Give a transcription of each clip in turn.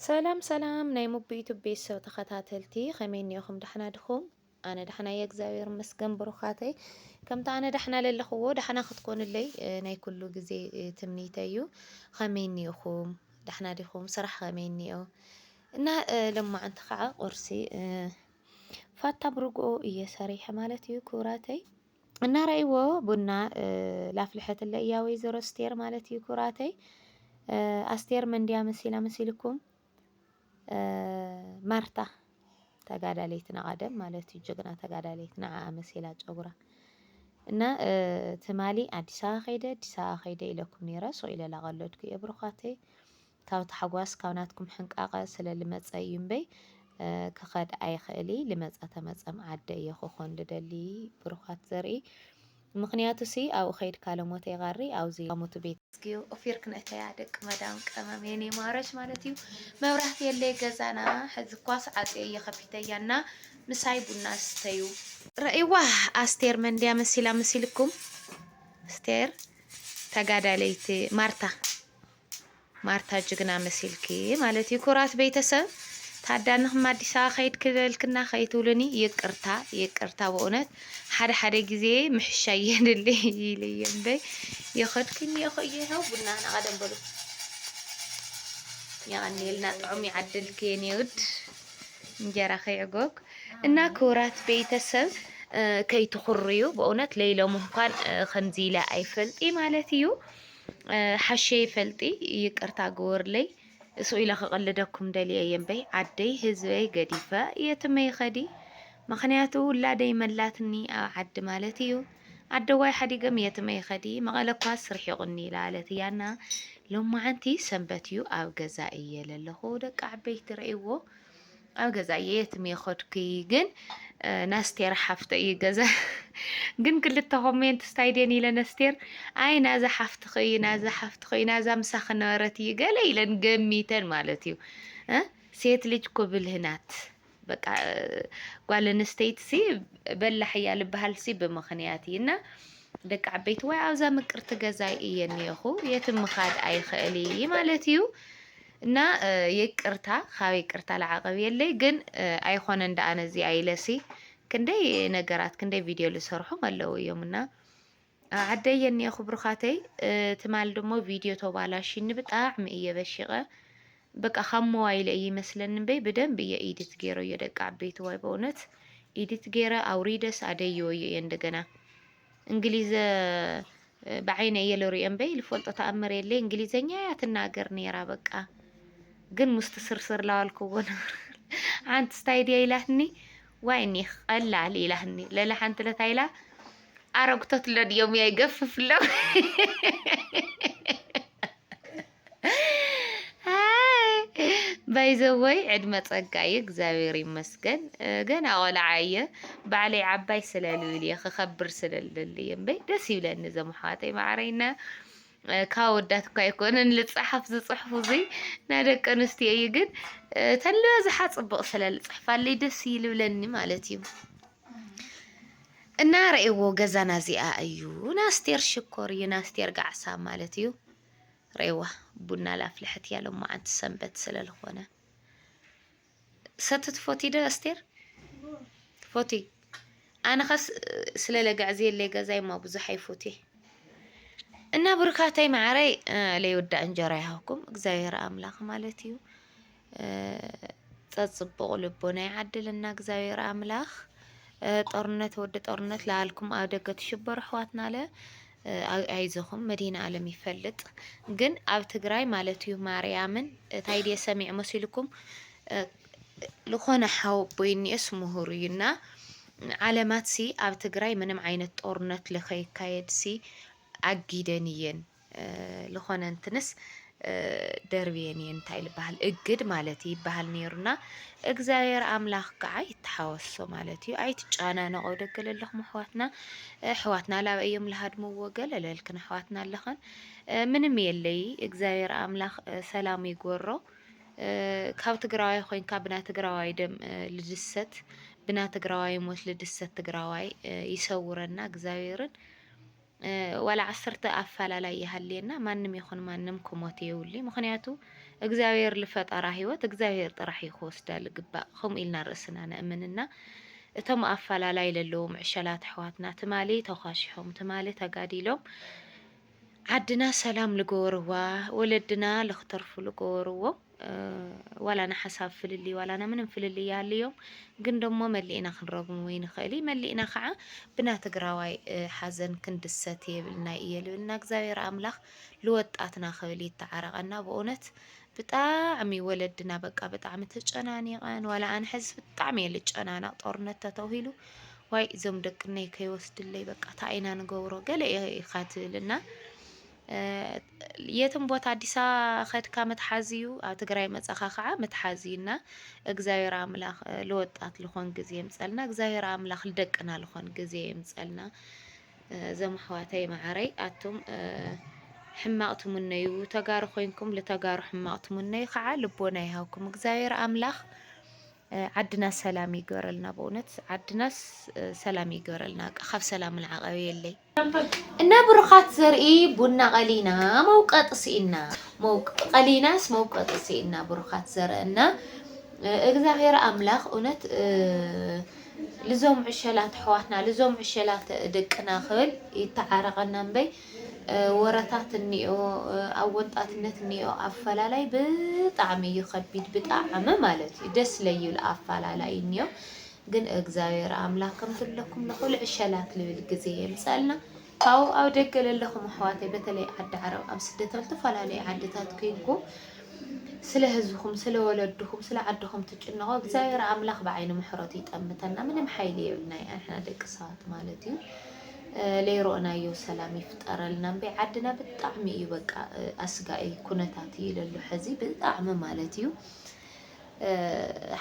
ሰላም ናይ ሙቢቱ ቤተሰብ ተኸታተልቲ ከመይ እኒአኹም ደሕና ድኹም? ኣነ ደሕና እየ እግዚኣብሔር ይመስገን ብሩኻተይ ከምቲ ኣነ ደሕና ለለኽዎ ደሕና ክትኮኑለይ ናይ ኩሉ ግዜ ትምኒተይ እዩ። ከመይ እኒአኹም ደሕና ዲኹም? ስራሕ ከመይ እኒኦ? እና ሎማዓንቲ ከዓ ቁርሲ ፋታ ብርግኦ እየ ሰሪሐ ማለት እዩ ክቡራተይ። እናረእይዎ ቡና ላፍልሐትለ እያ ወይዘሮ ኣስቴር ማለት እዩ ክቡራተይ። ኣስቴር መንድያ መሲላ መሲልኩም? ማርታ ተጋዳለይት ቀደም ማለት እዩ ጀግና ተጋዳለይት ንዓኣ መሲላ ጨጉራ እና ትማሊ ኣዲስ ኣበባ ከይደ ኢለኩም ነይረ ስኢለ ላቀለድኩ እየ ብሩኻተይ። ካብ ተሓጓስ ካብ ናትኩም ሕንቃቐ ስለ ልመፀ እዩ እምበይ ክኸድ ኣይኽእል ልመፀ ተመፀም ዓደ እየ ክኾን ልደሊ ብሩኻት ዘርኢ ምክንያቱ ሲ ኣብኡ ከይድ ካለሞተ ይቃሪ ኣብዚ ሞቱ ቤት እስኪ ኦፊር ክነተያ ደቂ መዳም ቀመም የኔ ማረች ማለት እዩ። መብራህቲ የለይ ገዛና ሕዚ ኳስ ዓፄ እየከፊተያና ምሳይ ቡና ስተዩ ረእይዋ ኣስቴር መንድያ መሲላ መሲልኩም ኣስቴር ተጋዳለይቲ ማርታ ጅግና መሲልኪ ማለት እዩ ኩራት ቤተሰብ ታዳንኽም ኣዲስ ኣበባ ከይድ ክደልክና ከይትብሉኒ ይቅርታ በእውነት ሓደ ግዜ ምሕሻ የድሊ ኢልየ እምበይ የኸድክኒ የኸየኸው ቡና ናቀደም በሉ ያቀኒልና ጥዑም ይዓድልክ የኔ ውድ እንጀራ ከይዕጎግ እና ክቡራት ቤተሰብ ከይትኽርዩ በእውነት ለይሎም እንኳን ከምዚ ኢለ ኣይፈልጢ ማለት እዩ ሓሸ ይፈልጢ ይቅርታ ግበርለይ እሱ ኢለ ክቐልደኩም ደልየ እምበይ ዓደይ ህዝበይ ገዲፈ የትመይ ኸዲ ምክንያቱ ውላደይ መላትኒ ኣብ ዓዲ ማለት እዩ ዓደዋይ ሓዲገም የትመይ ኸዲ መቐለ እኳ ስርሒቁኒ ኢላለት እያና ሎማዓንቲ ሰንበት እዩ ኣብ ገዛ እየ ለለኹ ደቂ ዓበይቲ ትርእይዎ ኣብ ገዛ እየ የትመይ ኸድኩ ግን ናስቴር ሓፍተ እዩ ገዛ ግን ክልተ ኮሜንት ስታይደን ኢለን ኣስቴር ኣይ ናዛ ሓፍትኸይ ናዛ ምሳ ክነበረት እዩ ገለ ኢለን ገሚተን ማለት እዩ ሴት ልጅ እኮ ብልህ ናት በቃ ጓል ኣንስተይቲ ሲ በላሕ እያ ልበሃል ሲ ብምክንያት እዩ እና ደቂ ዓበይቲ ወይ ኣብዛ ምቅርቲ ገዛ እየ እኒአኹ የትም ምኻድ ኣይኽእል ማለት እዩ እና ይቅርታ ካብ ይቅርታ ለዓቀብ የለይ ግን ኣይኮነ እንዳኣነ እዚኣ ኢለሲ ክንደይ ነገራት ክንደይ ቪድዮ ዝሰርሑም ኣለው እዮም እና ዓደየ እኒአኹ ብሩኻተይ ትማል ድሞ ቪድዮ ተባላሽኒ ብጣዕሚ እየ በሺቐ በቃ ካብ ሞባይለ እዩ ይመስለኒ እምበይ ብደንብ እየ ኢዲት ገይሮ እየ ደቂ ዓበይቲ ወይ በእውነት ኢዲት ገይረ ኣውሪደስ ኣደይዎ እየ እንደገና እንግሊዘ بعين يلوري أمبي الفولت تأمر يلي إنجليزية يا تناقر نيرا بقى ግን مستسرسر لالكون عن تستايدي إلهني ويني قلال إلهني لا حنت لتايلا أرقطت اليوم يقفف له بايزوي عدمة صقاي እግዚአብሔር ይመስገን ገና ወላዓየ ባዕለይ ዓባይ ስለልልየ ክኸብር ስለልልየ እምበይ ደስ ይብለኒ ዘመሓተይ ማዕረይና ካወዳት እኳ ኣይኮነን ልፅሓፍ ዝፅሕፉ እዚ ናይ ደቂ ኣንስትዮ እዩ ግን ተንበዝሓ ፅቡቕ ስለልፅሕፋለይ ደስ ይልብለኒ ማለት እዩ እና ረእይዎ ገዛና እዚኣ እዩ ናስቴር ሽኮር እዩ ናስቴር ጋዕሳ ማለት እዩ ريوة بنا لا فلحت يا لما عند سنبت سلالخونة ستت فوتي ده أستير فوتي أنا خس سلالة قعزي اللي قزاي ما بزحي فوتي إنا بركاتي معري لي ودع انجريهاكم قزاير أملاق مالتيو تصبغ لبونا يعدل إنا قزاير أملاق طرنت ودت طرنت لعلكم أودك تشبر حواتنا له ኣይዞኹም መዲና ዓለም ይፈልጥ ግን ኣብ ትግራይ ማለት እዩ ማርያምን ታይዲ ሰሚዕ መሲልኩም ልኾነ ሓው ቦይኒስ ምሁር እዩና ዓለማት ሲ ኣብ ትግራይ ምንም ዓይነት ጦርነት ለኸይካየድ ሲ ኣጊደን እየን ልኾነ እንትንስ ደርብየን እየን እንታይ ልበሃል እግድ ማለት ይበሃል ነይሩና እግዚአብሔር ኣምላኽ ከዓ ይተሓወሶ ማለት እዩ ኣይትጨናነቑ ደገለለኹም ኣሕዋትና ላብ እዮም ልሃድምዎ ገለለልክን ኣሕዋትና ኣለኸን ምንም የለይ እግዚአብሔር ኣምላኽ ሰላም ይጎሮ ካብ ትግራዋይ ኮይንካ ብና ትግራዋይ ደም ልድሰት ብና ትግራዋይ ሞት ልድሰት ትግራዋይ ይሰውረና እግዚአብሔርን ولا عصرت أفعل على يهلينا ما نم يخون ما نم كموتي يولي مخنياتو እግዚአብሔር ልፈጠራ ህይወት እግዚአብሔር ጥራሕ ይወስዳል ግባእ ከምኡ ኢልና ርእስና ነእምንና እቶም ኣፈላላይ ለለዎም ዕሸላት ኣሕዋትና ትማሊ ተኳሽሖም ትማሊ ተጋዲሎም ዓድና ሰላም ልገበርዋ ወለድና ልክተርፉ ልገበርዎ ዋላና ሓሳብ ፍልሊ ዋላና ምንም ፍልሊ ያልዮም ግን ደሞ መሊእና ክንረግሙ ወይ ንኽእል መሊእና ከዓ ብና ትግራዋይ ሓዘን ክንድሰት የብልና እየ ልብልና እግዚአብሔር ኣምላኽ ልወጣትና ክብል ይተዓረቐና ብእውነት ብጣዕሚ ወለድና በቃ ብጣዕሚ ተጨናኒቐን ዋላ ኣነ ሕዚ ብጣዕሚ እየ ልጨናነቕ ጦርነት ተተውሂሉ ዋይ እዞም ደቅነይ ከይወስድለይ በቃ ታይና ንገብሮ ገለ ኢኻ ትብልና የትም ቦታ አዲስ አበባ ኸድካ መትሓዚዩ ኣብ ትግራይ መጻኻ ከዓ መትሓዚና እግዚአብሔር አምላኽ ለወጣት ልኾን ጊዜ የምጸልና እግዚአብሔር አምላኽ ልደቅና ልኾን ጊዜ የምጸልና ዘምሕዋተይ ማዕረይ ኣቱም ሕማቕ ትምነዩ ተጋሩ ኮይንኩም ለተጋሩ ሕማቕ ትምነዩ ከዓ ልቦና ይሃውኩም እግዚአብሔር አምላኽ ዓድና ሰላም ይገበረልና በእውነት ዓድናስ ሰላም ይገበረልና ካብ ሰላም ልዓቐበ የለይ እና ብሩኻት ዘርኢ ቡና ቀሊና መውቀጥ ሲኢና ቀሊናስ መውቀጥ ሲኢና ብሩኻት ዘርእና እግዚአብሔር አምላኽ እውነት ልዞም ዕሸላት ኣሕዋትና ልዞም ዕሸላት ደቅና ክብል ይተዓረቐና እምበይ ወረታት እኒኦ ኣብ ወጣትነት እኒኦ ኣፈላላይ ብጣዕሚ እዩ ከቢድ ብጣዕሚ ማለት እዩ ደስ ለይብል ኣፈላላይ እኒኦ ግን እግዚአብሔር አምላኽ ከምትለኩም ንኹሉ ዕሸላት ልብል ጊዜ የምጸልና ካብኡ ኣብ ደገ ለለኹም ኣሕዋተይ በተለይ ዓዲ ዓረብ ኣብ ስደት ዝተፈላለዩ ዓድታት ኮይንኩም ስለ ህዝብኩም ስለ ወለድኩም ስለ ዓድኩም ትጭነቑ እግዚአብሔር አምላኽ ብዓይኒ ምሕረቱ ይጠምተና ምንም ሓይሊ የብልና ንሕና ደቂ ሰባት ማለት እዩ ለይሮእናዮ ሰላም ይፍጠረልና እምበይ ዓድና ብጣዕሚ እዩ በቃ ኣስጋኢ ኩነታት እዩ ለሎ ሕዚ ብጣዕሚ ማለት እዩ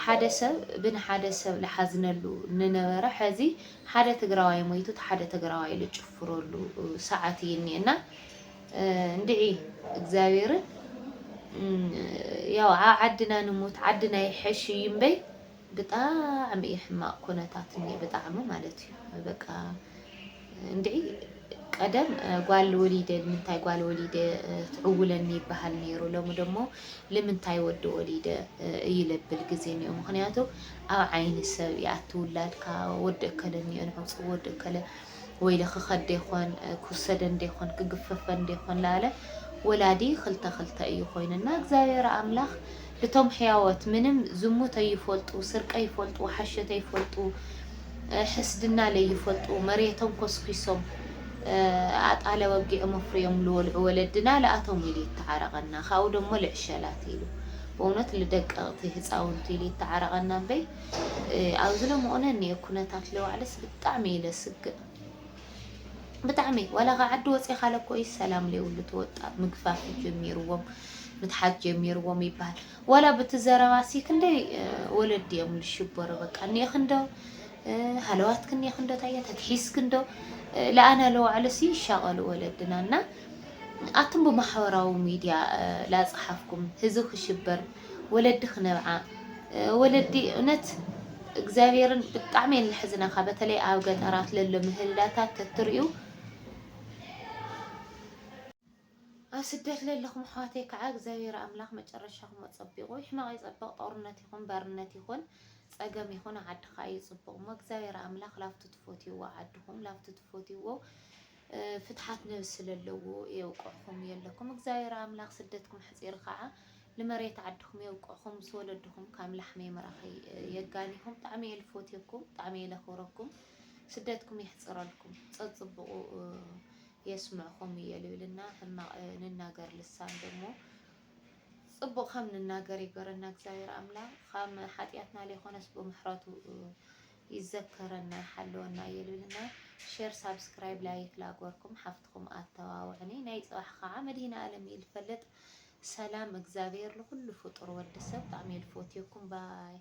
ሓደ ሰብ ብንሓደ ሰብ ዝሓዝነሉ ንነበረ ሕዚ ሓደ ትግራዋይ ሞይቱ ሓደ ትግራዋይ ልጭፍረሉ ሰዓት እዩ እኒአና እንድዒ እግዚአብሔርን ያው ዓድና ንሙት ዓድና ይሕሽ እዩ እምበይ ብጣዕሚ እዩ ሕማቕ ኩነታት እኒአ ብጣዕሚ ማለት እዩ በቃ እንድዒ ቀደም ጓል ወሊደ ንምንታይ ጓል ወሊደ ትዕውለኒ ይበሃል ነይሩ ሎሚ ደሞ ንምንታይ ወዲ ወሊደ ይለብል ጊዜ እኒኦ ምክንያቱ ኣብ ዓይኒ ሰብ ይኣቱ ውላድካ ወዲ እከለ እኒኦ ንዕፁ ወዲ እከለ ወይ ክኸደ ይኾን ክውሰደ እንደይኾን ክግፈፈ እንደይኾን ላለ ወላዲ ክልተ ክልተ እዩ ኮይንና እግዚአብሔር አምላኽ ልቶም ሕያወት ምንም ዝሙት ኣይፈልጡ ስርቀ ይፈልጡ ሓሸተ ይፈልጡ ሕስድና ለይፈልጡ መሬቶም ኮስኪሶም ኣጣለ ወጊኦም መፍርዮም ልወልዑ ወለድና ለኣቶም ኢሉ ይተዓረቐና ካብኡ ደሞ ልዕሸላት ኢሉ በእውነት ልደቀቕቲ ህፃውንቲ ኢሉ ይተዓረቐና እምበይ ኣብዚ ሎምኡነ እኒኦ ኩነታት ለዋዕለስ ብጣዕሚ እዩ ለስግእ ብጣዕሚ ዋላ ኻ ዓዲ ወፂኻ ለኮይ ሰላም ለይብሉ ትወጣት ምግፋፍ ጀሚርዎም ምትሓት ጀሚርዎም ይበሃል ዋላ በቲ ዘረባሲ ክንደይ ወለዲ እዮም ልሽበሩ በቃ እኒኦ ክንዶ ሃለዋት ክንየ ክንዶ ታየ ተትሒስ ክንዶ ለኣና ለዋዕለሲ ይሻቐሉ ወለድና እና ኣቱም ብማሕበራዊ ሚድያ ላፅሓፍኩም ህዝብ ክሽበር ወለዲ ክነብዓ ወለዲ እውነት እግዚአብሔርን ብጣዕሚ እየ ልሕዝነካ በተለይ ኣብ ገጠራት ለሎ ምህልላታት ተትርእዩ ኣብ ስደት ለለኹም ኣሕዋተይ ከዓ እግዚአብሔር አምላኽ መጨረሻኩም ኣፀቢቑ ሕማቕ ይፀብቕ ጦርነት ይኹን ባርነት ይኹን ፀገም ይኹን ዓድኻ ይፅብቕ እሞ እግዚአብሔር አምላኽ ላፍቲ ትፈትይዎ ዓድኹም ላፍቲ ትፈትይዎ ፍትሓት ነብሲ ለለዎ የውቅዕኹም የለኩም እግዚአብሔር አምላኽ ስደትኩም ሕፂር ከዓ لمريت عدكم يوقعكم سولدكم كامل حمي مراخي يغانيكم طعمي الفوتيكم طعمي لخوركم سدتكم يحصر لكم تصبقوا يسمعكم يلولنا حما نناغر لسان دمو صبق خم نناغر يقرنا እግዚአብሔር አምላክ خم ኃጢአትና ለሆነስ በመሕረቱ ይዘከረና حلونا يلولنا شير سبسكرايب لايك لاغوركم حفتكم اتواوعني ناي صباح خا مدينه عالم يلفلط سلام እግዚአብሔር ለሁሉ ፍጡር ወድ ሰብ ጣዕሚ ልፎትየኩም ባይ